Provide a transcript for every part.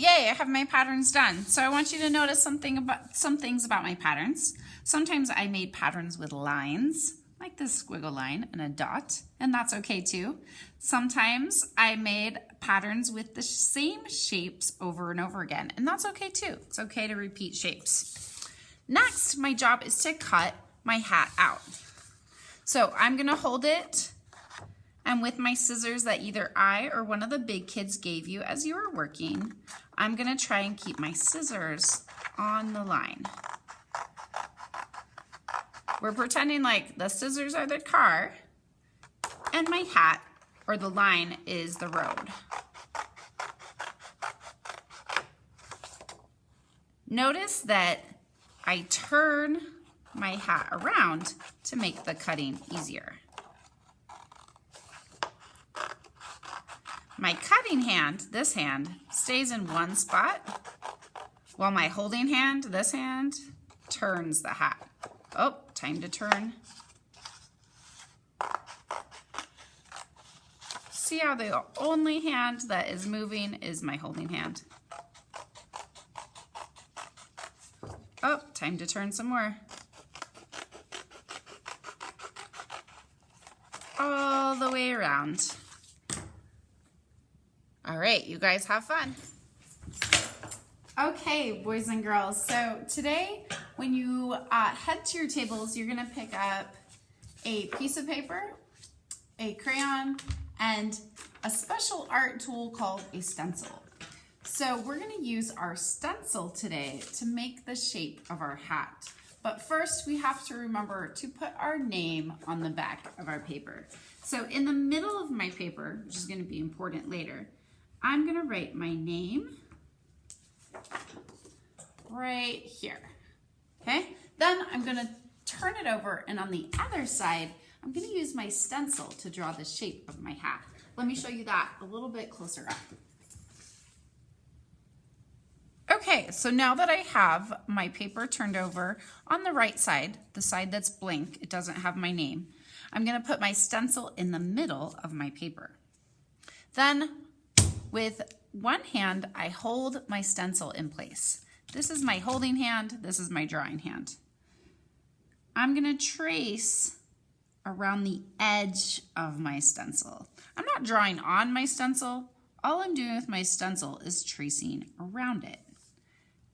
yay, I have my patterns done. So I want you to notice some things about my patterns. Sometimes I made patterns with lines, like this squiggle line and a dot, and that's okay too. Sometimes I made patterns with the same shapes over and over again, and that's okay too. It's okay to repeat shapes. Next, my job is to cut my hat out. So I'm gonna hold it, and with my scissors that either I or one of the big kids gave you as you were working, I'm gonna try and keep my scissors on the line. We're pretending like the scissors are the car and my hat or the line is the road. Notice that I turn my hat around to make the cutting easier. My cutting hand, this hand, stays in one spot, while my holding hand, this hand, turns the hat. Oh, time to turn. See how the only hand that is moving is my holding hand. Oh, time to turn some more. All the way around. All right, you guys have fun. Okay, boys and girls, so today when you head to your tables, you're gonna pick up a piece of paper, a crayon, and a special art tool called a stencil. So we're gonna use our stencil today to make the shape of our hat. But first we have to remember to put our name on the back of our paper. So in the middle of my paper, which is gonna be important later, I'm gonna write my name right here, okay? Then I'm gonna turn it over, and on the other side, I'm gonna use my stencil to draw the shape of my hat. Let me show you that a little bit closer up. Okay, so now that I have my paper turned over on the right side, the side that's blank, it doesn't have my name, I'm gonna put my stencil in the middle of my paper. Then with one hand, I hold my stencil in place. This is my holding hand, this is my drawing hand. I'm gonna trace around the edge of my stencil. I'm not drawing on my stencil. All I'm doing with my stencil is tracing around it,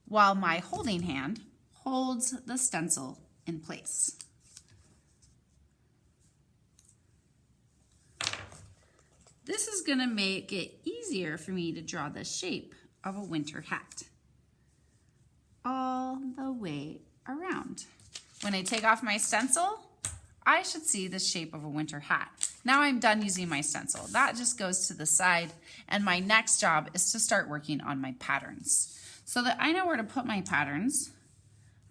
while my holding hand holds the stencil in place. This is gonna make it easier for me to draw the shape of a winter hat all the way around. When I take off my stencil, I should see the shape of a winter hat. Now I'm done using my stencil. That just goes to the side, and my next job is to start working on my patterns. So that I know where to put my patterns,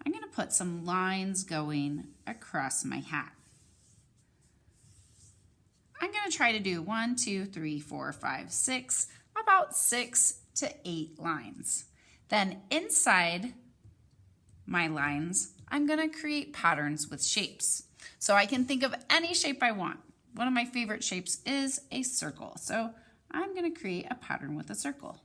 I'm gonna put some lines going across my hat. I'm gonna try to do 1, 2, 3, 4, 5, 6, about 6 to 8 lines. Then inside my lines, I'm gonna create patterns with shapes. So I can think of any shape I want. One of my favorite shapes is a circle. So I'm gonna create a pattern with a circle.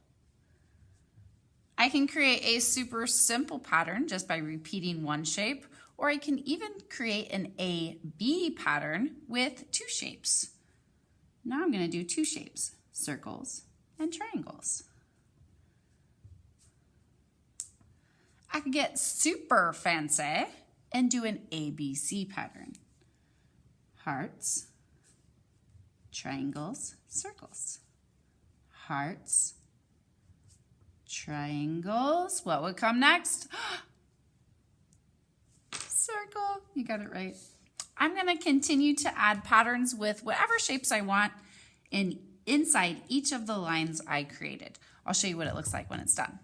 I can create a super simple pattern just by repeating one shape, or I can even create an A-B pattern with 2 shapes. Now I'm gonna do 2 shapes, circles and triangles. I could get super fancy and do an ABC pattern. Hearts, triangles, circles. Hearts, triangles. What would come next? Circle, you got it right. I'm gonna continue to add patterns with whatever shapes I want inside each of the lines I created. I'll show you what it looks like when it's done.